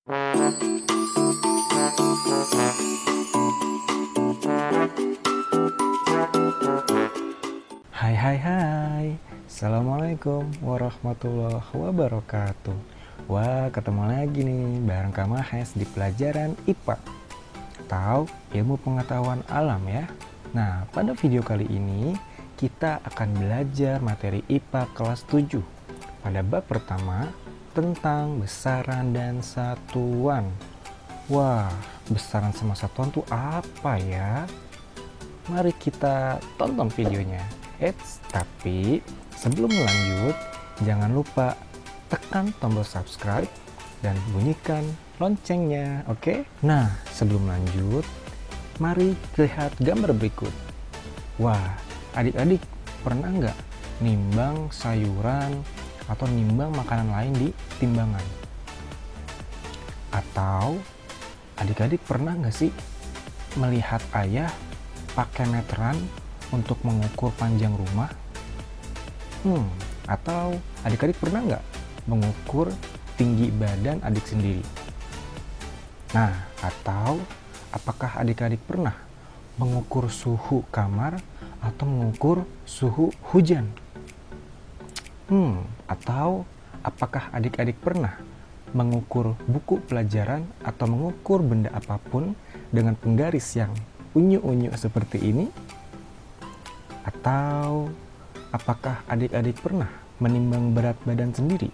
Hai hai hai, Assalamualaikum warahmatullahi wabarakatuh. Wah, ketemu lagi nih bareng Kak Mahes di pelajaran IPA atau ilmu pengetahuan alam ya. Nah, pada video kali ini kita akan belajar materi IPA kelas 7 pada bab pertama tentang besaran dan satuan. Wah, besaran sama satuan tuh apa ya? Mari kita tonton videonya. Tapi sebelum lanjut, jangan lupa tekan tombol subscribe dan bunyikan loncengnya, oke? Nah, sebelum lanjut, mari lihat gambar berikut. Wah, adik-adik pernah nggak nimbang sayuran atau nimbang makanan lain di timbangan? Atau adik-adik pernah nggak sih melihat ayah pakai meteran untuk mengukur panjang rumah? Atau adik-adik pernah nggak mengukur tinggi badan adik sendiri? Nah, atau apakah adik-adik pernah mengukur suhu kamar atau mengukur suhu hujan? Atau apakah adik-adik pernah mengukur buku pelajaran atau mengukur benda apapun dengan penggaris yang unyu-unyu seperti ini? Atau apakah adik-adik pernah menimbang berat badan sendiri?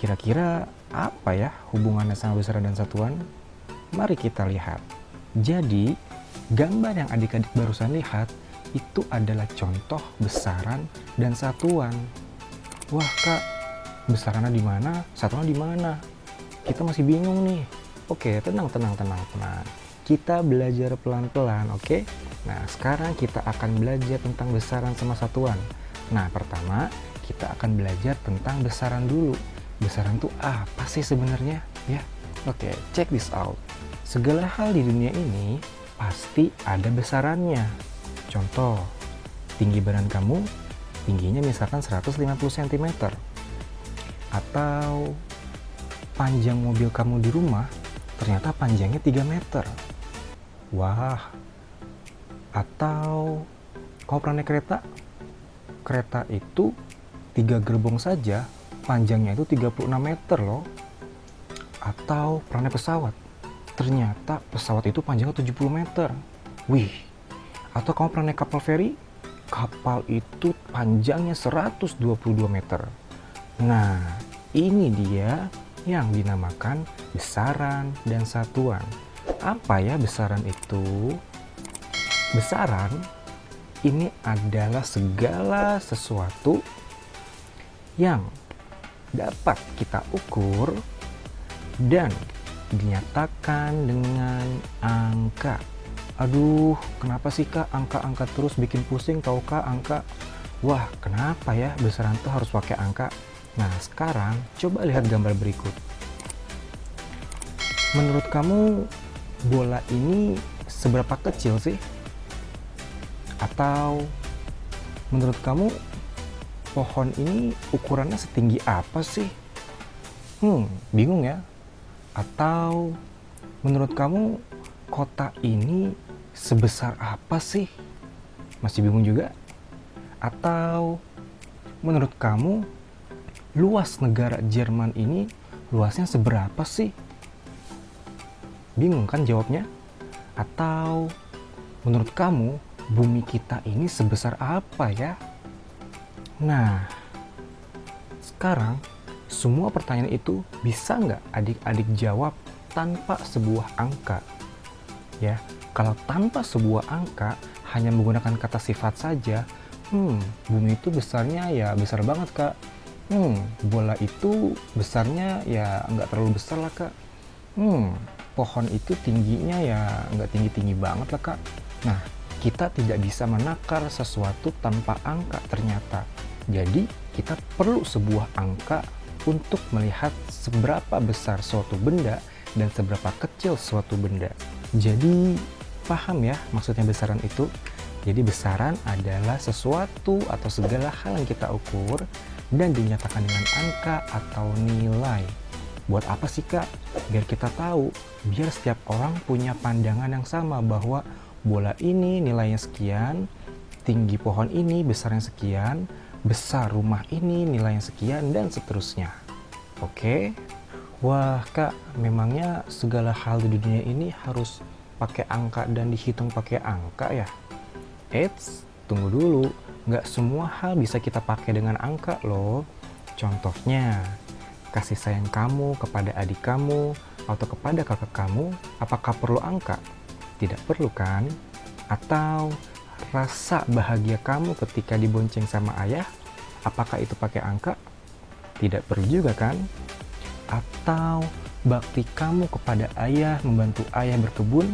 Kira-kira apa ya hubungannya sama besaran dan satuan? Mari kita lihat. Jadi, gambar yang adik-adik barusan lihat itu adalah contoh besaran dan satuan. Wah Kak, besarannya di mana? Satuannya di mana? Kita masih bingung nih. Oke, tenang. Kita belajar pelan-pelan, oke? Nah, sekarang kita akan belajar tentang besaran sama satuan. Nah, pertama kita akan belajar tentang besaran dulu. Besaran itu apa sih sebenarnya? Ya, oke, check this out. Segala hal di dunia ini pasti ada besarannya. Contoh, tinggi badan kamu, tingginya misalkan 150 cm. Atau panjang mobil kamu di rumah, ternyata panjangnya 3 meter. Wah. Atau kamu pernah naik kereta? Kereta itu 3 gerbong saja panjangnya itu 36 meter loh. Atau pernah naik pesawat? Ternyata pesawat itu panjangnya 70 meter. Wih. Atau kamu pernah naik kapal feri? Kapal itu panjangnya 122 meter. Nah, ini dia yang dinamakan besaran dan satuan. Apa ya besaran itu? Besaran ini adalah segala sesuatu yang dapat kita ukur dan dinyatakan dengan angka. Aduh, kenapa sih Kak angka-angka terus bikin pusing tau Kak angka? Wah, kenapa ya besaran tuh harus pakai angka? Nah, sekarang coba lihat gambar berikut. Menurut kamu bola ini seberapa kecil sih? Atau menurut kamu pohon ini ukurannya setinggi apa sih? Bingung ya? Atau menurut kamu kota ini sebesar apa sih? Masih bingung juga? Atau menurut kamu luas negara Jerman ini luasnya seberapa sih? Bingung kan jawabnya? Atau menurut kamu bumi kita ini sebesar apa ya? Nah, sekarang semua pertanyaan itu bisa nggak adik-adik jawab tanpa sebuah angka? Ya, kalau tanpa sebuah angka, hanya menggunakan kata sifat saja, bumi itu besarnya ya besar banget Kak. Bola itu besarnya ya nggak terlalu besar lah Kak. Pohon itu tingginya ya nggak tinggi-tinggi banget lah Kak. Nah, kita tidak bisa menakar sesuatu tanpa angka ternyata. Jadi, kita perlu sebuah angka untuk melihat seberapa besar suatu benda dan seberapa kecil suatu benda. Jadi, paham ya maksudnya besaran itu? Jadi, besaran adalah sesuatu atau segala hal yang kita ukur dan dinyatakan dengan angka atau nilai. Buat apa sih Kak? Biar kita tahu, biar setiap orang punya pandangan yang sama bahwa bola ini nilainya sekian, tinggi pohon ini besarnya sekian, besar rumah ini nilainya sekian, dan seterusnya. Oke? Wah Kak, memangnya segala hal di dunia ini harus pakai angka dan dihitung pakai angka ya? Eits, tunggu dulu. Nggak semua hal bisa kita pakai dengan angka loh. Contohnya, kasih sayang kamu kepada adik kamu atau kepada kakak kamu, apakah perlu angka? Tidak perlu kan? Atau rasa bahagia kamu ketika dibonceng sama ayah, apakah itu pakai angka? Tidak perlu juga kan? Atau bakti kamu kepada ayah, membantu ayah berkebun,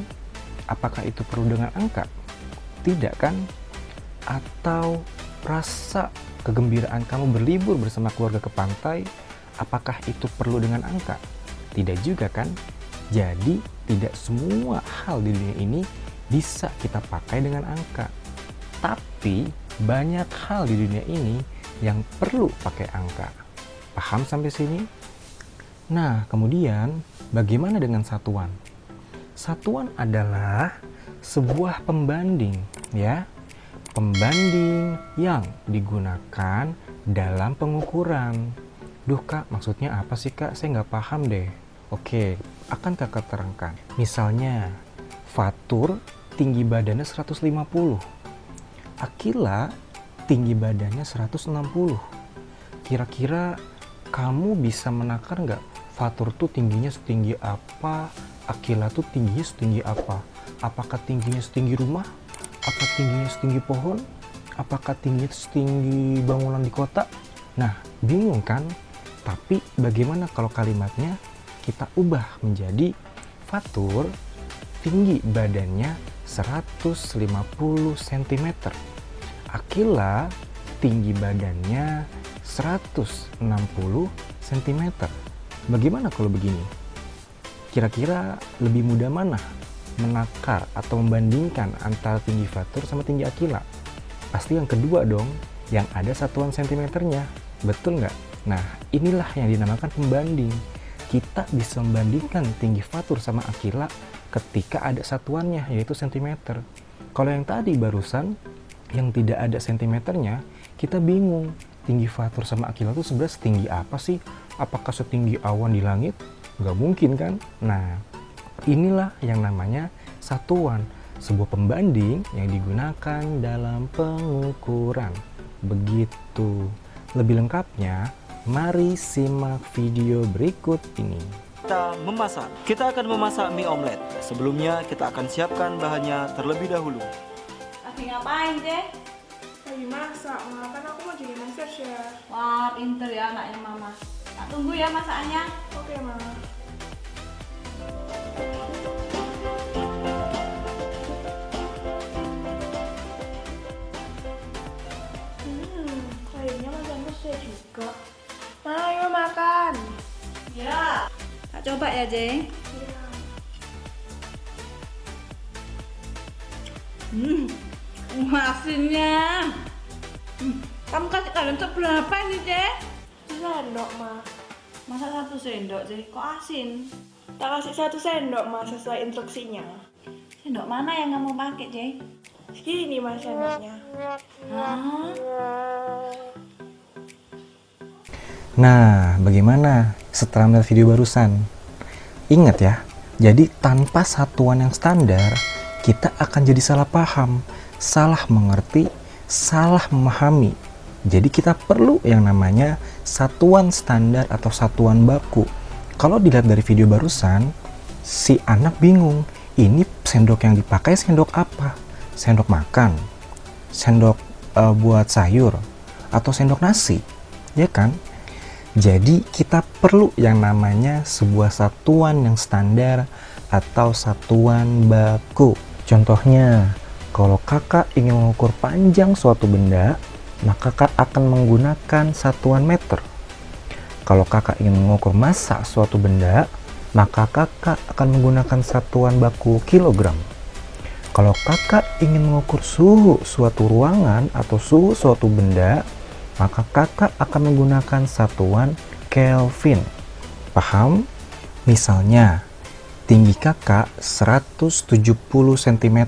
apakah itu perlu dengan angka? Tidak kan? Atau rasa kegembiraan kamu berlibur bersama keluarga ke pantai, apakah itu perlu dengan angka? Tidak juga kan? Jadi tidak semua hal di dunia ini bisa kita pakai dengan angka. Tapi banyak hal di dunia ini yang perlu pakai angka. Paham sampai sini? Nah, kemudian bagaimana dengan satuan? Satuan adalah sebuah pembanding, ya. Pembanding yang digunakan dalam pengukuran. Duh Kak, maksudnya apa sih Kak? Saya nggak paham deh. Oke, akan Kakak terangkan. Misalnya, Fatur tinggi badannya 150. Akila tinggi badannya 160. Kira-kira kamu bisa menakar nggak Fatur tuh tingginya setinggi apa? Akila tuh tingginya setinggi apa? Apakah tingginya setinggi rumah? Apa tingginya setinggi pohon? Apakah tingginya setinggi bangunan di kota? Nah, bingung kan? Tapi bagaimana kalau kalimatnya kita ubah menjadi Fatur tinggi badannya 150 cm. Akila tinggi badannya 160 cm. Bagaimana kalau begini? Kira-kira lebih mudah mana menakar atau membandingkan antara tinggi Fatur sama tinggi Akila? Pasti yang kedua dong, yang ada satuan sentimeternya. Betul nggak? Nah, inilah yang dinamakan pembanding. Kita bisa membandingkan tinggi Fatur sama Akila ketika ada satuannya, yaitu sentimeter. Kalau yang tadi barusan, yang tidak ada sentimeternya, kita bingung. Tinggi Fatur sama Akila itu sebenarnya setinggi apa sih? Apakah setinggi awan di langit? Nggak mungkin kan? Nah, inilah yang namanya satuan, sebuah pembanding yang digunakan dalam pengukuran. Begitu. Lebih lengkapnya, mari simak video berikut ini. Kita memasak. Kita akan memasak mie omelet. Sebelumnya kita akan siapkan bahannya terlebih dahulu. Lagi ngapain, Deh? Lagi masak, Ma. Kan aku mau jadi master chef. Wah, pinter ya anaknya Mama. Tak tunggu ya masakannya. Oke, Ma. Kayaknya masakan saya juga. Ma, ayo makan. Ya. Tak coba ya, Jeng. Iya. Asinnya. Kamu kasih kalian seberapa ini, Jeng? Sendok, Ma. Masa 1 sendok, Jeng? Kok asin? Tak kasih 1 sendok, Ma, sesuai instruksinya. Sendok mana yang kamu pakai, Jeng? Segini, Ma, sendoknya. Hah? Nah, bagaimana setelah melihat video barusan? Ingat ya, jadi tanpa satuan yang standar, kita akan jadi salah paham, salah mengerti, salah memahami. Jadi kita perlu yang namanya satuan standar atau satuan baku. Kalau dilihat dari video barusan, si anak bingung, ini sendok yang dipakai sendok apa? Sendok makan, sendok buat sayur, atau sendok nasi, ya kan? Jadi kita perlu yang namanya sebuah satuan yang standar atau satuan baku. Contohnya, kalau kakak ingin mengukur panjang suatu benda, maka kakak akan menggunakan satuan meter. Kalau kakak ingin mengukur massa suatu benda, maka kakak akan menggunakan satuan baku kilogram. Kalau kakak ingin mengukur suhu suatu ruangan atau suhu suatu benda, maka kakak akan menggunakan satuan Kelvin. Paham? Misalnya, tinggi kakak 170 cm,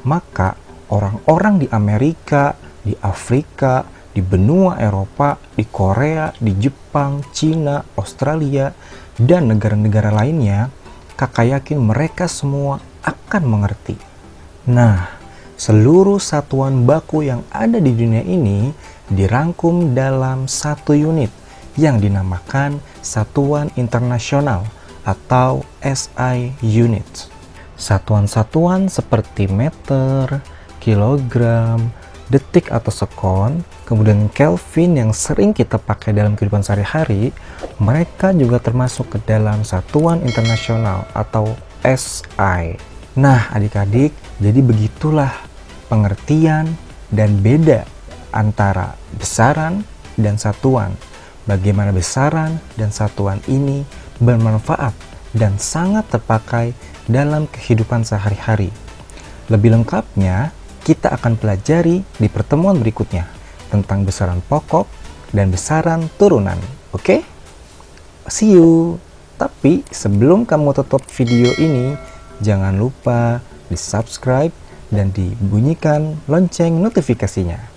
maka orang-orang di Amerika, di Afrika, di benua Eropa, di Korea, di Jepang, Cina, Australia, dan negara-negara lainnya, kakak yakin mereka semua akan mengerti. Nah, seluruh satuan baku yang ada di dunia ini dirangkum dalam satu unit yang dinamakan Satuan Internasional atau SI Unit. Satuan-satuan seperti meter, kilogram, detik atau sekon, kemudian Kelvin yang sering kita pakai dalam kehidupan sehari-hari, mereka juga termasuk ke dalam Satuan Internasional atau SI. Nah, adik-adik, jadi begitulah pengertian dan beda antara besaran dan satuan. Bagaimana besaran dan satuan ini bermanfaat dan sangat terpakai dalam kehidupan sehari-hari. Lebih lengkapnya, kita akan pelajari di pertemuan berikutnya tentang besaran pokok dan besaran turunan. Oke? See you! Tapi sebelum kamu tutup video ini, jangan lupa di subscribe dan dibunyikan lonceng notifikasinya.